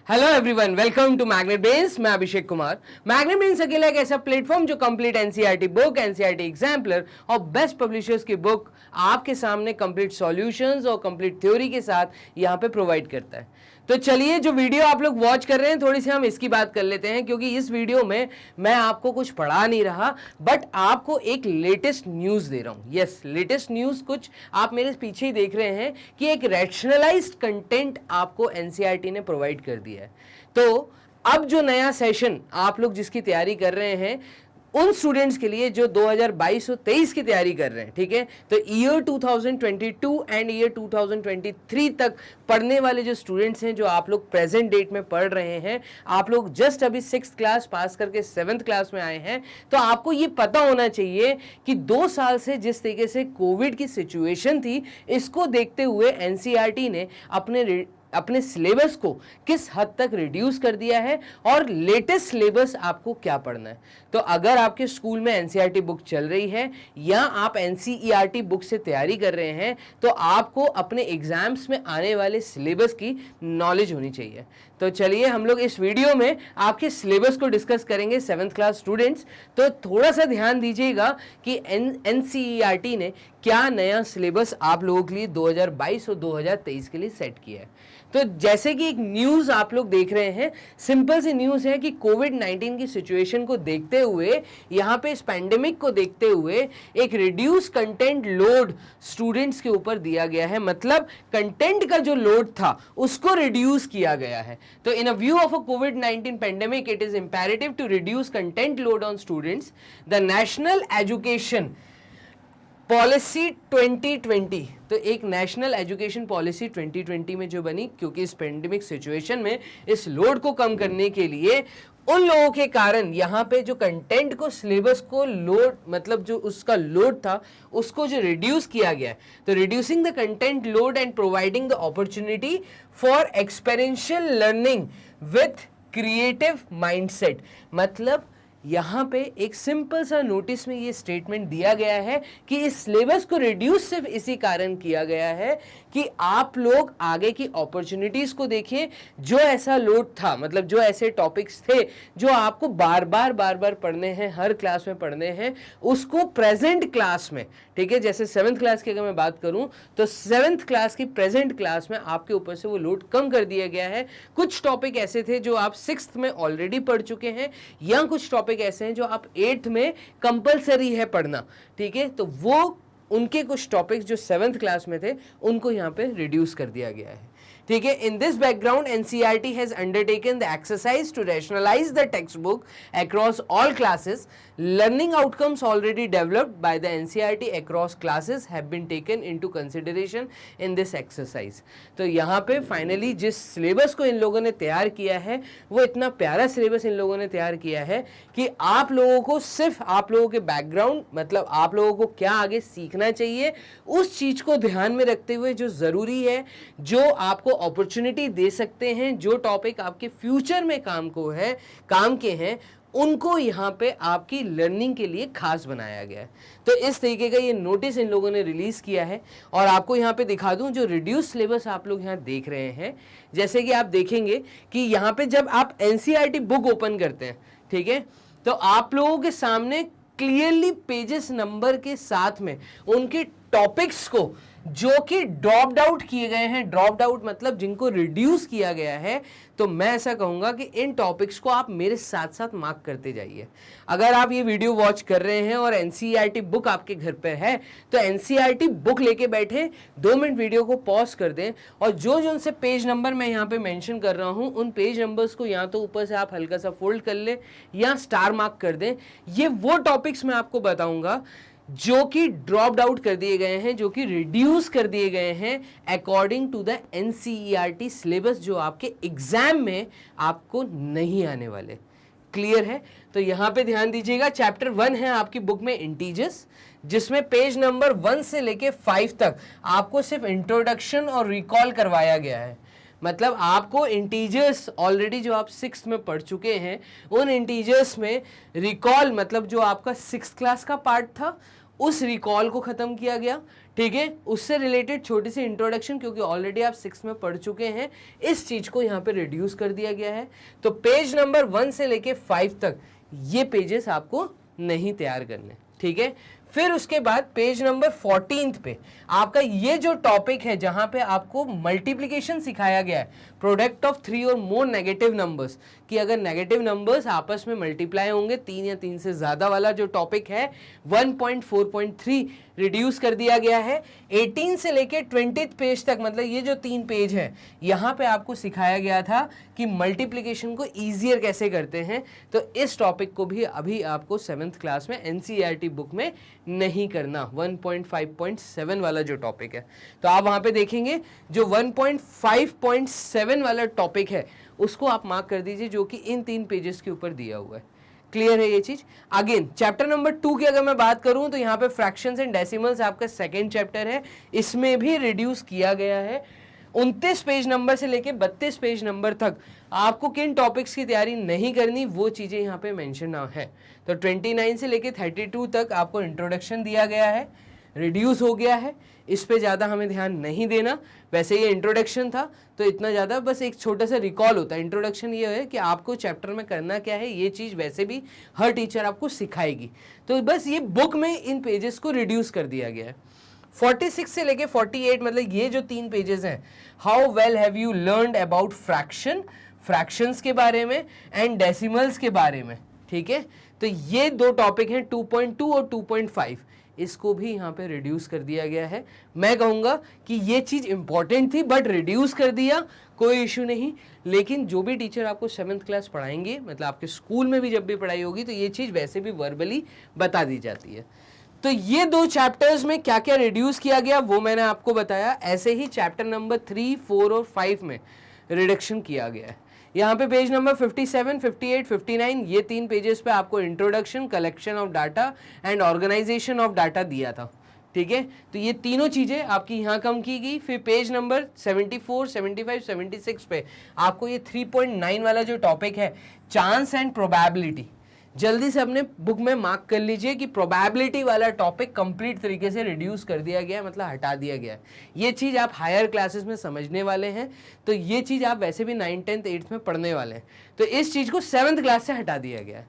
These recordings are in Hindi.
Hello everyone, welcome to Magnet Brains. मैं अभिषेक कुमार। मैग्नेट ब्रेन्स अकेला एक ऐसा प्लेटफॉर्म जो complete NCERT book, NCERT exemplar और बेस्ट पब्लिशर्स की बुक आपके सामने कंप्लीट सॉल्यूशंस और कंप्लीट थ्योरी के साथ यहाँ पे प्रोवाइड करता है। तो चलिए, जो वीडियो आप लोग वॉच कर रहे हैं, थोड़ी सी हम इसकी बात कर लेते हैं, क्योंकि इस वीडियो में मैं आपको कुछ पढ़ा नहीं रहा, बट आपको एक लेटेस्ट न्यूज़ दे रहा हूँ। यस, लेटेस्ट न्यूज़ कुछ आप मेरे पीछे ही देख रहे हैं कि एक रैशनलाइज्ड कंटेंट आपको एनसीईआरटी ने प्रोवाइड कर दिया है। तो अब जो नया सेशन आप लोग जिसकी तैयारी कर रहे हैं, उन स्टूडेंट्स के लिए जो 2022 और 23 की तैयारी कर रहे हैं, ठीक है, तो ईयर 2022 एंड ईयर 2023 तक पढ़ने वाले जो स्टूडेंट्स हैं, जो आप लोग प्रेजेंट डेट में पढ़ रहे हैं, आप लोग जस्ट अभी 6th क्लास पास करके 7th क्लास में आए हैं, तो आपको ये पता होना चाहिए कि 2 साल से जिस तरीके से कोविड की सिचुएशन थी, इसको देखते हुए एनसीईआरटी ने अपने सिलेबस को किस हद तक रिड्यूस कर दिया है और लेटेस्ट सिलेबस आपको क्या पढ़ना है। तो अगर आपके स्कूल में एनसीईआरटी बुक चल रही है या आप एनसीईआरटी बुक से तैयारी कर रहे हैं, तो आपको अपने एग्जाम्स में आने वाले सिलेबस की नॉलेज होनी चाहिए। तो चलिए, हम लोग इस वीडियो में आपके सिलेबस को डिस्कस करेंगे 7th क्लास स्टूडेंट्स। तो थोड़ा सा ध्यान दीजिएगा कि एनसीईआरटी ने क्या नया सिलेबस आप लोगों के लिए 2022 और 2023 के लिए सेट किया है। तो जैसे कि एक न्यूज़ आप लोग देख रहे हैं, सिंपल सी न्यूज़ है कि कोविड-19 की सिचुएशन को देखते हुए, यहाँ पे इस पैंडेमिक को देखते हुए एक रिड्यूस कंटेंट लोड स्टूडेंट्स के ऊपर दिया गया है। मतलब कंटेंट का जो लोड था उसको रिड्यूस किया गया है। तो in a view of a कोविड-19 pandemic, it is imperative to reduce content load on students. The national education policy 2020, तो एक नेशनल एजुकेशन पॉलिसी 2020 में जो बनी, क्योंकि इस पेंडेमिक सिचुएशन में इस लोड को कम करने के लिए उन लोगों के कारण यहाँ पे जो कंटेंट को, सिलेबस को लोड, मतलब जो उसका लोड था उसको जो रिड्यूस किया गया है, तो reducing the content load and providing the opportunity for experiential learning with creative mindset. मतलब यहाँ पे एक सिंपल सा नोटिस में ये स्टेटमेंट दिया गया है कि इस सिलेबस को रिड्यूस सिर्फ इसी कारण किया गया है कि आप लोग आगे की अपॉर्चुनिटीज को देखें। जो ऐसा लोड था, मतलब जो ऐसे टॉपिक्स थे जो आपको बार बार पढ़ने हैं, हर क्लास में पढ़ने हैं, उसको प्रेजेंट क्लास में, ठीक है, जैसे 7th क्लास की अगर मैं बात करूं, तो 7th क्लास की प्रेजेंट क्लास में आपके ऊपर से वो लोड कम कर दिया गया है। कुछ टॉपिक ऐसे थे जो आप 6th में ऑलरेडी पढ़ चुके हैं, या कुछ टॉपिक ऐसे हैं जो आप 8th में कंपलसरी है पढ़ना, ठीक है, तो वो उनके कुछ टॉपिक्स जो 7th क्लास में थे उनको यहाँ पे रिड्यूस कर दिया गया है, ठीक है। In this background, NCERT has undertaken the exercise to rationalise the text book across all classes. Learning outcomes already developed by the NCERT across classes have been taken into consideration in this exercise। तो यहाँ पे फाइनली जिस सिलेबस को इन लोगों ने तैयार किया है, वो इतना प्यारा सिलेबस इन लोगों ने तैयार किया है कि आप लोगों को सिर्फ आप लोगों के बैकग्राउंड, मतलब आप लोगों को क्या आगे सीखना चाहिए, उस चीज़ को ध्यान में रखते हुए जो ज़रूरी है, जो आपको अपॉर्चुनिटी दे सकते हैं, जो टॉपिक आपके फ्यूचर में काम के हैं, उनको यहाँ पे आपकी लर्निंग के लिए खास बनाया गया है। तो इस तरीके का ये नोटिस इन लोगों ने रिलीज किया है। और आपको यहाँ पे दिखा दूं, जो रिड्यूस सिलेबस आप लोग यहाँ देख रहे हैं, जैसे कि आप देखेंगे कि यहाँ पे जब आप एनसीईआरटी बुक ओपन करते हैं, ठीक है, तो आप लोगों के सामने क्लियरली पेजेस नंबर के साथ में उनके टॉपिक्स को जो कि ड्रॉप्ड आउट किए गए हैं, ड्रॉप्ड आउट मतलब जिनको रिड्यूस किया गया है, तो मैं ऐसा कहूंगा कि इन टॉपिक्स को आप मेरे साथ साथ मार्क करते जाइए। अगर आप ये वीडियो वॉच कर रहे हैं और एनसीईआरटी बुक आपके घर पे है, तो एनसीईआरटी बुक लेके बैठे 2 मिनट वीडियो को पॉज कर दें, और जो जो उनसे पेज नंबर मैं यहाँ पे मेंशन कर रहा हूँ, उन पेज नंबर्स को या तो ऊपर से आप हल्का सा फोल्ड कर ले या स्टार मार्क कर दें। ये वो टॉपिक्स मैं आपको बताऊंगा जो कि ड्रॉप्ड आउट कर दिए गए हैं, जो कि रिड्यूस कर दिए गए हैं according to the NCERT syllabus, जो आपके एग्जाम में आपको नहीं आने वाले। क्लियर है? तो यहां पे ध्यान दीजिएगा। चैप्टर 1 है आपकी बुक में इंटीजर्स, जिसमें पेज नंबर 1 से लेके 5 तक आपको सिर्फ इंट्रोडक्शन और रिकॉल करवाया गया है। मतलब आपको इंटीजर्स ऑलरेडी जो आप 6th में पढ़ चुके हैं, उन इंटीजर्स में रिकॉल, मतलब जो आपका 6th क्लास का पार्ट था, उस रिकॉल को खत्म किया गया, ठीक है। उससे रिलेटेड छोटी सी इंट्रोडक्शन, क्योंकि ऑलरेडी आप 6 में पढ़ चुके हैं, इस चीज को यहाँ पे रिड्यूस कर दिया गया है। तो पेज नंबर 1 से लेके 5 तक ये पेजेस आपको नहीं तैयार करने, ठीक है। फिर उसके बाद पेज नंबर 14 पे आपका ये जो टॉपिक है जहां पे आपको मल्टीप्लिकेशन सिखाया गया है, प्रोडक्ट ऑफ 3 और मोर नेगेटिव नंबर्स, कि अगर नेगेटिव नंबर्स आपस में मल्टीप्लाई होंगे 3 या 3 से ज्यादा वाला जो टॉपिक है 1.4.3 रिड्यूस कर दिया गया है। 18 से लेके 20 पेज तक, मतलब ये जो 3 पेज है, यहाँ पे आपको सिखाया गया था कि मल्टीप्लिकेशन को ईजियर कैसे करते हैं। तो इस टॉपिक को भी अभी आपको 7th क्लास में एनसीईआरटी बुक में नहीं करना। 1.5.7 वाला जो टॉपिक है, तो आप वहां पे देखेंगे जो 1.5.7 वाला टॉपिक है उसको आप मार्क कर दीजिए, जो कि इन 3 पेजेस के ऊपर दिया हुआ है। क्लियर है ये चीज। अगेन चैप्टर नंबर 2 की अगर मैं बात करूं तो यहाँ पे फ्रैक्शंस एंड डेसिमल्स आपका सेकेंड चैप्टर है, इसमें भी रिड्यूस किया गया है। 29 पेज नंबर से लेके 32 पेज नंबर तक आपको किन टॉपिक्स की तैयारी नहीं करनी वो चीजें यहाँ पे मेंशन है। तो 29 से लेके 32 तक आपको इंट्रोडक्शन दिया गया है, रिड्यूस हो गया है, इस पे ज़्यादा हमें ध्यान नहीं देना। वैसे ये इंट्रोडक्शन था तो इतना ज़्यादा बस एक छोटा सा रिकॉल होता है। इंट्रोडक्शन ये है कि आपको चैप्टर में करना क्या है, ये चीज़ वैसे भी हर टीचर आपको सिखाएगी। तो बस ये बुक में इन पेजेस को रिड्यूस कर दिया गया है। 46 से लेके 48, मतलब ये जो 3 पेजेस हैं, how well have you learned about fraction, fractions के बारे में एंड डेसिमल्स के बारे में, ठीक है। तो ये 2 टॉपिक हैं 2.2 और 2.5, इसको भी यहाँ पे रिड्यूस कर दिया गया है। मैं कहूँगा कि ये चीज़ इंपॉर्टेंट थी बट रिड्यूस कर दिया, कोई इशू नहीं। लेकिन जो भी टीचर आपको 7th क्लास पढ़ाएंगे, मतलब आपके स्कूल में भी जब भी पढ़ाई होगी, तो ये चीज़ वैसे भी वर्बली बता दी जाती है। तो ये 2 चैप्टर्स में क्या क्या रिड्यूस किया गया वो मैंने आपको बताया। ऐसे ही चैप्टर नंबर 3, 4 और 5 में रिडक्शन किया गया है। यहाँ पे पेज नंबर 57, 58, 59 ये 3 पेजेस पे आपको introduction, collection of data and organisation of data दिया था, ठीक है। तो ये तीनों चीज़ें आपकी यहाँ कम की गई। फिर पेज नंबर 74, 75, 76 पे आपको ये 3.9 वाला जो टॉपिक है, चांस एंड प्रोबेबिलिटी, जल्दी से अपने बुक में मार्क कर लीजिए कि प्रोबेबिलिटी वाला टॉपिक कंप्लीट तरीके से रिड्यूस कर दिया गया है, मतलब हटा दिया गया है। ये चीज़ आप हायर क्लासेस में समझने वाले हैं, तो ये चीज़ आप वैसे भी 9th, 10th, 8th में पढ़ने वाले हैं, तो इस चीज़ को 7th क्लास से हटा दिया गया है।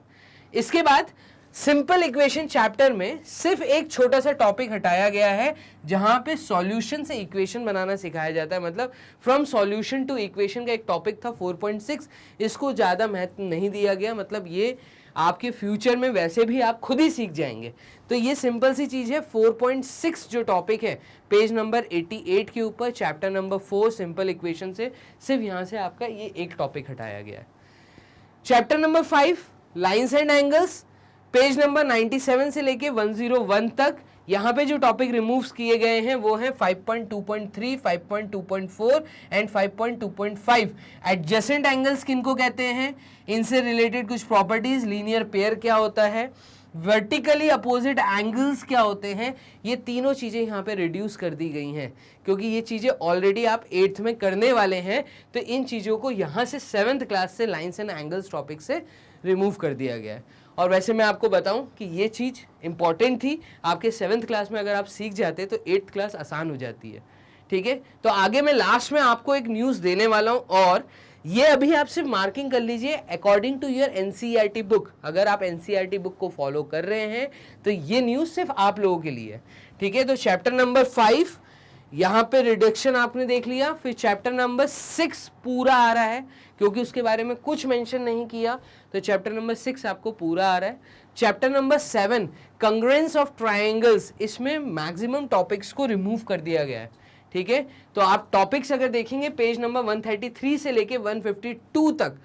इसके बाद सिंपल इक्वेशन चैप्टर में सिर्फ एक छोटा सा टॉपिक हटाया गया है, जहां पे सॉल्यूशन से इक्वेशन बनाना सिखाया जाता है। मतलब फ्रॉम सॉल्यूशन टू इक्वेशन का एक टॉपिक था 4.6, इसको ज़्यादा महत्व नहीं दिया गया। मतलब ये आपके फ्यूचर में वैसे भी आप खुद ही सीख जाएंगे। तो ये सिंपल सी चीज़ है। 4.6 जो टॉपिक है पेज नंबर 88 के ऊपर, चैप्टर नंबर 4 सिंपल इक्वेशन से, सिर्फ यहाँ से आपका ये एक टॉपिक हटाया गया है। Chapter number 5 lines and angles, page number 97 से लेके 101 तक यहाँ पे जो टॉपिक रिमूव्स किए गए हैं वो है 5.2.3, 5.2.4 एंड 5.2.5। एडजेसेंट एंगल्स किनको कहते हैं, इनसे रिलेटेड कुछ प्रॉपर्टीज, लीनियर पेयर क्या होता है, वर्टिकली अपोजिट एंगल्स क्या होते हैं, ये तीनों चीज़ें यहाँ पे रिड्यूस कर दी गई हैं, क्योंकि ये चीज़ें ऑलरेडी आप 8th में करने वाले हैं। तो इन चीज़ों को यहाँ से 7th क्लास से लाइन्स एंड एंगल्स टॉपिक से रिमूव कर दिया गया है। और वैसे मैं आपको बताऊं कि ये चीज़ इंपॉर्टेंट थी, आपके 7th क्लास में अगर आप सीख जाते तो 8th क्लास आसान हो जाती है, ठीक है। तो आगे मैं लास्ट में आपको एक न्यूज़ देने वाला हूं, और ये अभी आप सिर्फ मार्किंग कर लीजिए according to your NCERT book. अगर आप एनसीईआरटी बुक को फॉलो कर रहे हैं तो ये न्यूज़ सिर्फ आप लोगों के लिए है, ठीक है। तो चैप्टर नंबर 5 यहाँ पे रिडक्शन आपने देख लिया। फिर चैप्टर नंबर 6 पूरा आ रहा है, क्योंकि उसके बारे में कुछ मेंशन नहीं किया, तो चैप्टर नंबर 6 आपको पूरा आ रहा है। चैप्टर नंबर 7 कंग्रुएंस ऑफ ट्रायंगल्स, इसमें मैक्सिमम टॉपिक्स को रिमूव कर दिया गया है, ठीक है। तो आप टॉपिक्स अगर देखेंगे पेज नंबर 133 से लेके 152 तक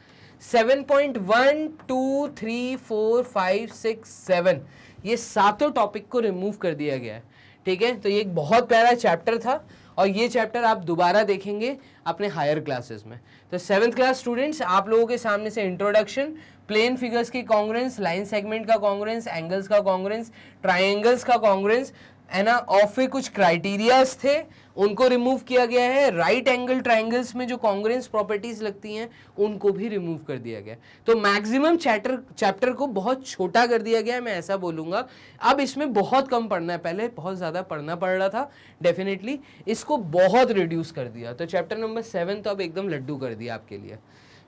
7.1, 2, 3, 4, 5, 6, 7 ये सातों टॉपिक को रिमूव कर दिया गया है, ठीक है। तो ये एक बहुत प्यारा चैप्टर था, और ये चैप्टर आप दोबारा देखेंगे अपने हायर क्लासेस में। तो 7th क्लास स्टूडेंट्स, आप लोगों के सामने से इंट्रोडक्शन, प्लेन फिगर्स की कॉन्ग्रुएंस, लाइन सेगमेंट का कॉन्ग्रुएंस, एंगल्स का कॉन्ग्रुएंस, ट्राइंगल्स का कॉन्ग्रुएंस, है ना, और फिर कुछ क्राइटेरियाज थे उनको रिमूव किया गया है। राइट एंगल ट्राइंगल्स में जो कॉन्ग्रुएंस प्रॉपर्टीज लगती हैं उनको भी रिमूव कर दिया गया। तो मैक्सिमम चैप्टर को बहुत छोटा कर दिया गया है, मैं ऐसा बोलूंगा। अब इसमें बहुत कम पढ़ना है, पहले बहुत ज्यादा पढ़ना पड़ रहा था डेफिनेटली, इसको बहुत रिड्यूस कर दिया। तो चैप्टर नंबर 7 तो अब एकदम लड्डू कर दिया आपके लिए।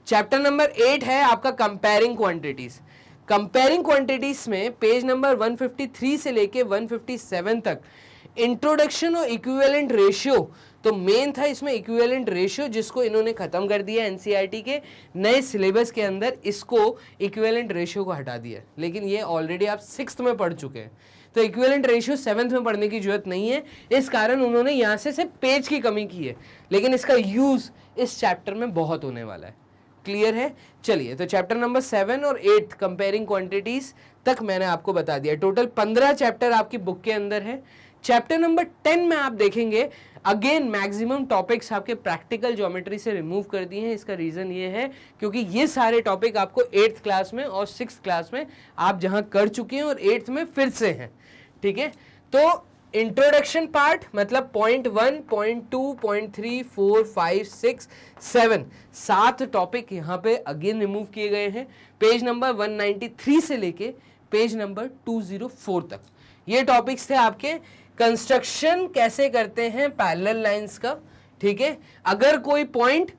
चैप्टर नंबर 8 है आपका कंपेयरिंग क्वांटिटीज। कंपेयरिंग क्वांटिटीज में पेज नंबर 153 से लेके 157 तक इंट्रोडक्शन और इक्विवेलेंट रेशियो, तो मेन था इसमें इक्विवेलेंट रेशियो, जिसको इन्होंने खत्म कर दिया एनसीईआरटी के नए सिलेबस के अंदर, इसको इक्विवेलेंट रेशियो को हटा दिया। लेकिन ये ऑलरेडी आप 6th में पढ़ चुके हैं, तो इक्विवेलेंट रेशियो 7th में पढ़ने की जरूरत नहीं है। इस कारण उन्होंने यहाँ से सिर्फ पेज की कमी की है, लेकिन इसका यूज इस चैप्टर में बहुत होने वाला है। क्लियर है? चलिए, तो चैप्टर नंबर 7 और 8 कंपेयरिंग क्वांटिटीज तक मैंने आपको बता दिया। टोटल 15 चैप्टर आपकी बुक के अंदर है। चैप्टर नंबर 10 में आप देखेंगे अगेन मैक्सिमम टॉपिक्स आपके प्रैक्टिकल ज्योमेट्री से रिमूव कर दिए हैं। इसका रीजन ये है क्योंकि ये सारे टॉपिक आपको 8th क्लास में और 6th क्लास में आप जहां कर चुके हैं और 8th में फिर से हैं। ठीक है, तो इंट्रोडक्शन पार्ट मतलब पॉइंट 1, पॉइंट 2, पॉइंट 3, 4, 5, 6, 7 7 टॉपिक यहाँ पे अगेन रिमूव किए गए हैं। पेज नंबर 193 से लेके पेज नंबर 204 तक ये टॉपिक्स थे आपके। कंस्ट्रक्शन कैसे करते हैं पैरेलल लाइंस का, ठीक है, अगर कोई पॉइंट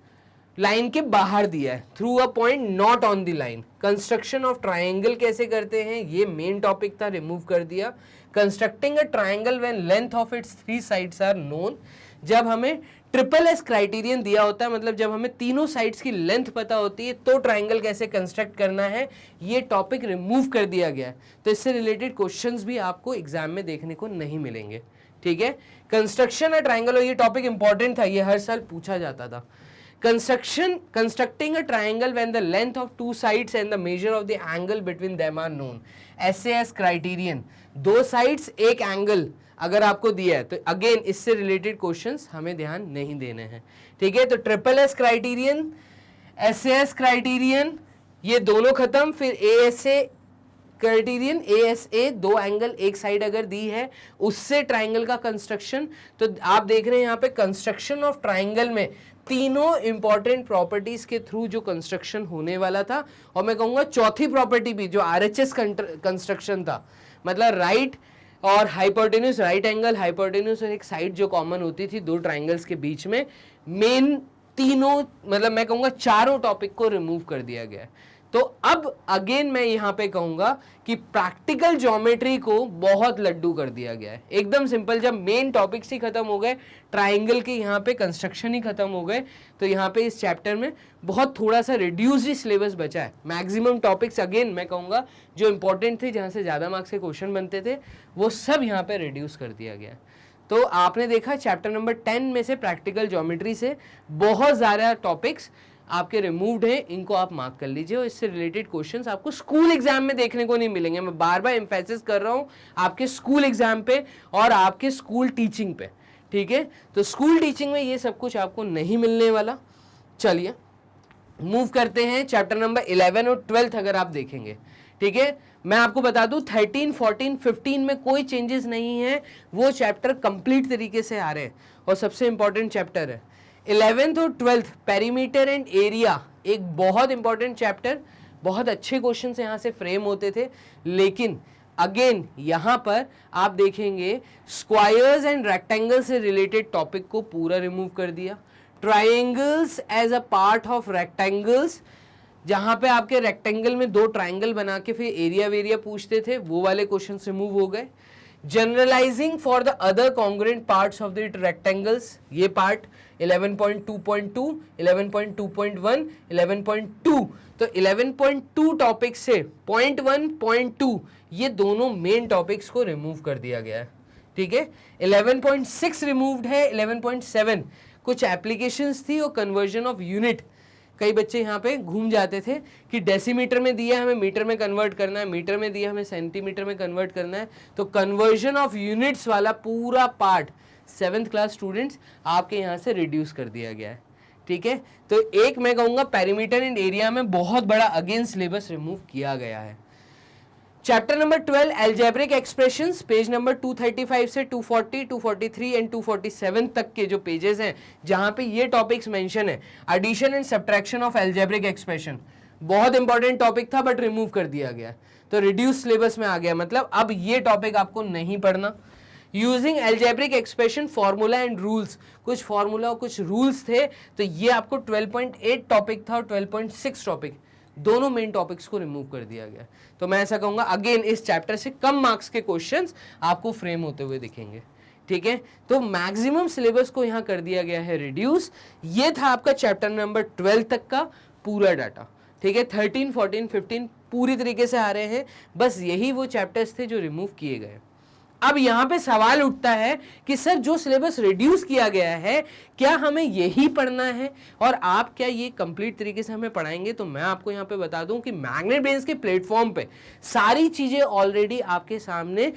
लाइन के बाहर दिया है, through a point not on the line. Construction of triangle कैसे करते हैं, ये मेन टॉपिक था, रिमूव कर दिया। Constructing a triangle when length of its 3 sides are known, जब हमें ट्रिपल एस क्राइटेरियन दिया होता है, मतलब जब हमें तीनों साइड्स की लेंथ पता होती है तो ट्राइंगल कैसे कंस्ट्रक्ट करना है, ये टॉपिक रिमूव कर दिया गया है। तो इससे रिलेटेड क्वेश्चंस भी आपको एग्जाम में देखने को नहीं मिलेंगे। ठीक है, कंस्ट्रक्शन है ट्राइंगल, और ये टॉपिक इंपॉर्टेंट था, ये हर साल पूछा जाता था। constructing a triangle when the length of 2 sides and the measure of the angle between them are known, SAS criterion, 2 sides 1 angle अगर आपको दिया है तो अगेन इससे रिलेटेड क्वेश्चंस हमें ध्यान नहीं देने हैं। ठीक है, तो triple S criterion, SAS criterion, ये दोनों खत्म। फिर ASA criterion, ASA 2 angle 1 side अगर दी है उससे ट्राइंगल का कंस्ट्रक्शन। तो आप देख रहे हैं यहाँ पे कंस्ट्रक्शन ऑफ ट्राइंगल में तीनों इंपॉर्टेंट प्रॉपर्टीज के थ्रू जो कंस्ट्रक्शन होने वाला था, और मैं कहूंगा चौथी प्रॉपर्टी भी जो RHS कंस्ट्रक्शन था, मतलब राइट और हाइपोटेन्यूज, राइट एंगल हाइपोटेन्यूज और एक साइड जो कॉमन होती थी 2 ट्राइंगल्स के बीच में, मेन तीनों मतलब मैं कहूंगा चारों टॉपिक को रिमूव कर दिया गया है। तो अब अगेन मैं यहां पे कहूंगा कि प्रैक्टिकल ज्योमेट्री को बहुत लड्डू कर दिया गया है। एकदम सिंपल, जब मेन टॉपिक्स ही खत्म हो गए, ट्राइंगल के यहाँ पे कंस्ट्रक्शन ही खत्म हो गए, तो यहाँ पे इस चैप्टर में बहुत थोड़ा सा रिड्यूस्ड सिलेबस बचा है। मैक्सिमम टॉपिक्स अगेन मैं कहूंगा जो इंपॉर्टेंट थे, जहां से ज्यादा मार्क्स के क्वेश्चन बनते थे, वो सब यहाँ पे रिड्यूस कर दिया गया है। तो आपने देखा चैप्टर नंबर 10 में से प्रैक्टिकल ज्योमेट्री से बहुत ज़्यादा टॉपिक्स आपके रिमूव्ड हैं, इनको आप मार्क कर लीजिए। और इससे रिलेटेड क्वेश्चंस आपको स्कूल एग्जाम में देखने को नहीं मिलेंगे। मैं बार बार एम्फेसिस कर रहा हूँ आपके स्कूल एग्जाम पे और आपके स्कूल टीचिंग पे। ठीक है, तो स्कूल टीचिंग में ये सब कुछ आपको नहीं मिलने वाला। चलिए मूव करते हैं चैप्टर नंबर 11 और 12 अगर आप देखेंगे। ठीक है, मैं आपको बता दूं 13, 14, 15 में कोई चेंजेस नहीं है, वो चैप्टर कंप्लीट तरीके से आ रहे हैं और सबसे इंपॉर्टेंट चैप्टर है। 11th और 12th पेरीमीटर एंड एरिया, एक बहुत इंपॉर्टेंट चैप्टर, बहुत अच्छे क्वेश्चंस यहाँ से फ्रेम होते थे, लेकिन अगेन यहाँ पर आप देखेंगे स्क्वायर्स एंड रेक्टेंगल से रिलेटेड टॉपिक को पूरा रिमूव कर दिया। Triangles as a part of rectangles, जहां पे आपके रेक्टेंगल में 2 ट्राइंगल बना के फिर एरिया वेरिया पूछते थे, वो वाले क्वेश्चंस रिमूव हो गए। Generalising for the other congruent parts of the rectangles, ये पार्ट 11.2.2, 11.2.1, 11.2, तो 11.2 टॉपिक से 0.1, 0.2 ये दोनों मेन टॉपिक्स को रिमूव कर दिया गया है। ठीक है, 11.6 रिमूव्ड है, 11.7 कुछ एप्लीकेशंस थी और कन्वर्जन ऑफ यूनिट। कई बच्चे यहाँ पे घूम जाते थे कि डेसीमीटर में दिया हमें मीटर में कन्वर्ट करना है, मीटर में दिया हमें सेंटीमीटर में कन्वर्ट करना है, तो कन्वर्जन ऑफ यूनिट्स वाला पूरा पार्ट 7th क्लास स्टूडेंट्स आपके यहाँ से रिड्यूस कर दिया गया है। ठीक है, तो एक मैं कहूँगा पेरीमीटर एंड एरिया में बहुत बड़ा अगेन सिलेबस रिमूव किया गया है। Chapter number 12 algebraic expressions, page number 235 से 240, 243 एंड 247 तक के जो पेजेस हैं जहां पे ये टॉपिक्स मेंशन है, addition and subtraction of algebraic expression, बहुत इंपॉर्टेंट टॉपिक था बट रिमूव कर दिया गया, तो रिड्यूस सिलेबस में आ गया, मतलब अब ये टॉपिक आपको नहीं पढ़ना। Using algebraic expression formula and rules, कुछ फॉर्मूला और कुछ रूल्स थे, तो ये आपको 12.8 टॉपिक था और 12.6 टॉपिक, दोनों मेन टॉपिक्स को रिमूव कर दिया गया। तो मैं ऐसा कहूंगा अगेन इस चैप्टर से कम मार्क्स के क्वेश्चंस आपको फ्रेम होते हुए दिखेंगे, ठीक है। तो मैक्सिमम सिलेबस को यहां कर दिया गया है रिड्यूस। ये था आपका चैप्टर नंबर 12 तक का पूरा डाटा, ठीक है। 13, 14, 15 पूरी तरीके से आ रहे हैं, बस यही वो चैप्टर्स थे जो रिमूव किए गए। अब यहां पे सवाल उठता है कि सर जो सिलेबस रिड्यूस किया गया है क्या हमें यही पढ़ना है और आप क्या ये कंप्लीट तरीके से हमें पढ़ाएंगे? तो मैं आपको यहां पे बता दूं कि मैग्नेट ब्रेन्स के प्लेटफॉर्म पे सारी चीजें ऑलरेडी आपके सामने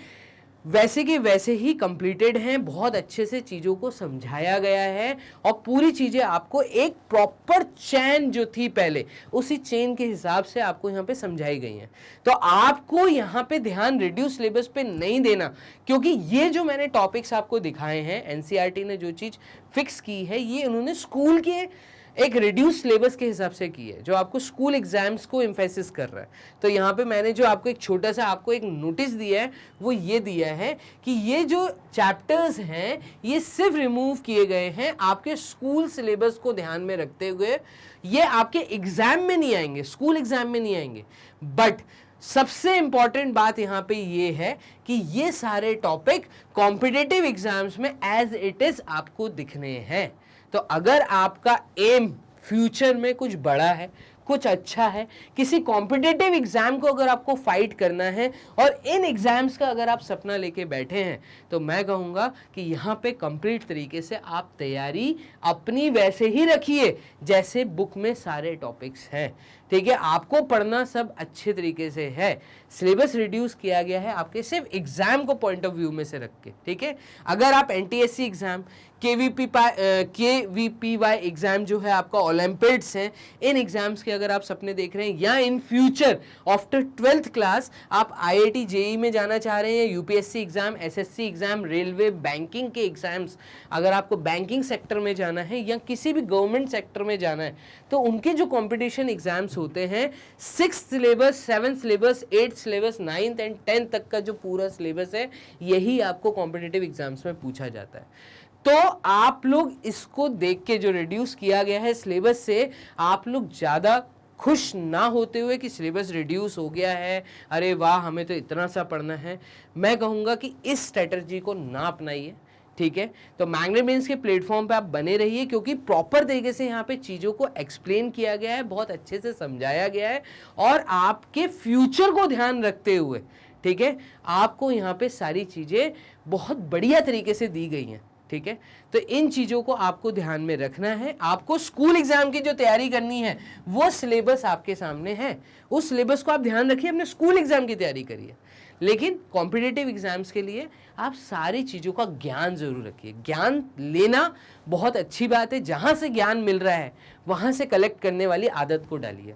वैसे के वैसे ही कंप्लीटेड हैं, बहुत अच्छे से चीज़ों को समझाया गया है और पूरी चीज़ें आपको एक प्रॉपर चेन जो थी पहले उसी चेन के हिसाब से आपको यहाँ पे समझाई गई हैं। तो आपको यहाँ पे ध्यान रिड्यूस सिलेबस पे नहीं देना, क्योंकि ये जो मैंने टॉपिक्स आपको दिखाए हैं, एनसीईआरटी ने जो चीज़ फिक्स की है ये उन्होंने स्कूल के एक रिड्यूस सिलेबस के हिसाब से की है जो आपको स्कूल एग्जाम्स को एम्फेसिस कर रहा है। तो यहाँ पे मैंने जो आपको एक छोटा सा आपको एक नोटिस दिया है वो ये दिया है कि ये जो चैप्टर्स हैं ये सिर्फ रिमूव किए गए हैं आपके स्कूल सिलेबस को ध्यान में रखते हुए, ये आपके एग्जाम में नहीं आएंगे, स्कूल एग्जाम में नहीं आएंगे। बट सबसे इंपॉर्टेंट बात यहाँ पे ये है कि ये सारे टॉपिक कॉम्पिटिटिव एग्जाम्स में एज इट इज आपको दिखने हैं। तो अगर आपका एम फ्यूचर में कुछ बड़ा है, कुछ अच्छा है, किसी कॉम्पिटिटिव एग्जाम को अगर आपको फाइट करना है और इन एग्जाम्स का अगर आप सपना लेके बैठे हैं, तो मैं कहूँगा कि यहाँ पे कंप्लीट तरीके से आप तैयारी अपनी वैसे ही रखिए जैसे बुक में सारे टॉपिक्स हैं, ठीक है। आपको पढ़ना सब अच्छे तरीके से है, सिलेबस रिड्यूस किया गया है आपके सिर्फ एग्जाम को पॉइंट ऑफ व्यू में से रख के, ठीक है। अगर आप एनटीएससी एग्जाम, केवीपीवाई एग्जाम जो है आपका ओलंपियाड्स हैं, इन एग्जाम्स के अगर आप सपने देख रहे हैं या in future after 12th class आप आईआईटी जेईई में जाना चाह रहे हैं, UPSC exam, SSC exam, railway, banking के एग्जाम्स, अगर आपको बैंकिंग सेक्टर में जाना है या किसी भी गवर्नमेंट सेक्टर में जाना है, तो उनके जो कंपटीशन एग्जाम्स होते हैं 6th syllabus, 7th syllabus, 8th syllabus, 9th and 10th तक का जो पूरा सिलेबस है यही आपको कॉम्पिटिटिव एग्जाम्स में पूछा जाता है। तो आप लोग इसको देख के जो रिड्यूस किया गया है सिलेबस से, आप लोग ज़्यादा खुश ना होते हुए कि सिलेबस रिड्यूस हो गया है, अरे वाह हमें तो इतना सा पढ़ना है, मैं कहूँगा कि इस स्ट्रेटजी को ना अपनाइए, ठीक है। तो मैग्नेट ब्रेन्स के प्लेटफॉर्म पे आप बने रहिए क्योंकि प्रॉपर तरीके से यहाँ पे चीज़ों को एक्सप्लेन किया गया है, बहुत अच्छे से समझाया गया है और आपके फ्यूचर को ध्यान रखते हुए, ठीक है, आपको यहाँ पे सारी चीज़ें बहुत बढ़िया तरीके से दी गई हैं, ठीक है। तो इन चीज़ों को आपको ध्यान में रखना है। आपको स्कूल एग्जाम की जो तैयारी करनी है वो सिलेबस आपके सामने है, उस सिलेबस को आप ध्यान रखिए, अपने स्कूल एग्जाम की तैयारी करिए। लेकिन कॉम्पिटिटिव एग्जाम्स के लिए आप सारी चीज़ों का ज्ञान जरूर रखिए। ज्ञान लेना बहुत अच्छी बात है, जहाँ से ज्ञान मिल रहा है वहाँ से कलेक्ट करने वाली आदत को डालिए।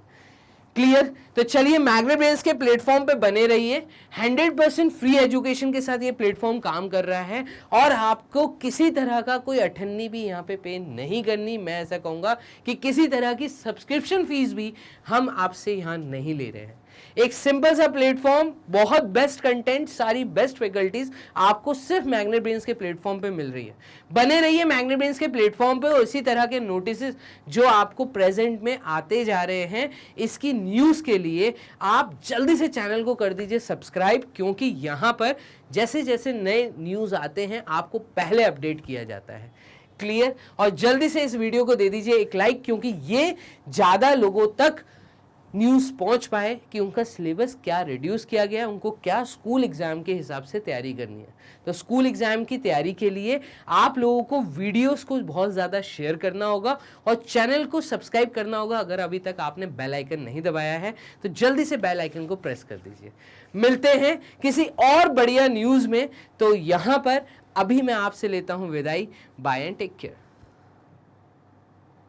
क्लियर? तो चलिए मैग्नेट ब्रेन्स के प्लेटफॉर्म पे बने रहिए। 100% फ्री एजुकेशन के साथ ये प्लेटफॉर्म काम कर रहा है और आपको किसी तरह का कोई अठन्नी भी यहाँ पे पे नहीं करनी। मैं ऐसा कहूँगा कि किसी तरह की सब्सक्रिप्शन फीस भी हम आपसे यहाँ नहीं ले रहे हैं। एक सिंपल सा प्लेटफॉर्म, बहुत बेस्ट कंटेंट, सारी बेस्ट फैकल्टीज आपको सिर्फ मैग्नेट ब्रेन्स के प्लेटफॉर्म पे मिल रही है। बने रहिए मैग्नेट ब्रेन्स के प्लेटफॉर्म पे और इसी तरह के नोटिसेस जो आपको प्रेजेंट में आते जा रहे हैं, इसकी न्यूज़ के लिए आप जल्दी से चैनल को कर दीजिए सब्सक्राइब, क्योंकि यहाँ पर जैसे जैसे नए न्यूज़ आते हैं आपको पहले अपडेट किया जाता है। क्लियर? और जल्दी से इस वीडियो को दे दीजिए एक लाइक, क्योंकि ये ज़्यादा लोगों तक न्यूज़ पहुंच पाए कि उनका सिलेबस क्या रिड्यूस किया गया है, उनको क्या स्कूल एग्ज़ाम के हिसाब से तैयारी करनी है। तो स्कूल एग्ज़ाम की तैयारी के लिए आप लोगों को वीडियोस को बहुत ज़्यादा शेयर करना होगा और चैनल को सब्सक्राइब करना होगा। अगर अभी तक आपने बेल आइकन नहीं दबाया है तो जल्दी से बेल आइकन को प्रेस कर दीजिए। मिलते हैं किसी और बढ़िया न्यूज़ में। तो यहाँ पर अभी मैं आपसे लेता हूँ विदाई। Bye and take care.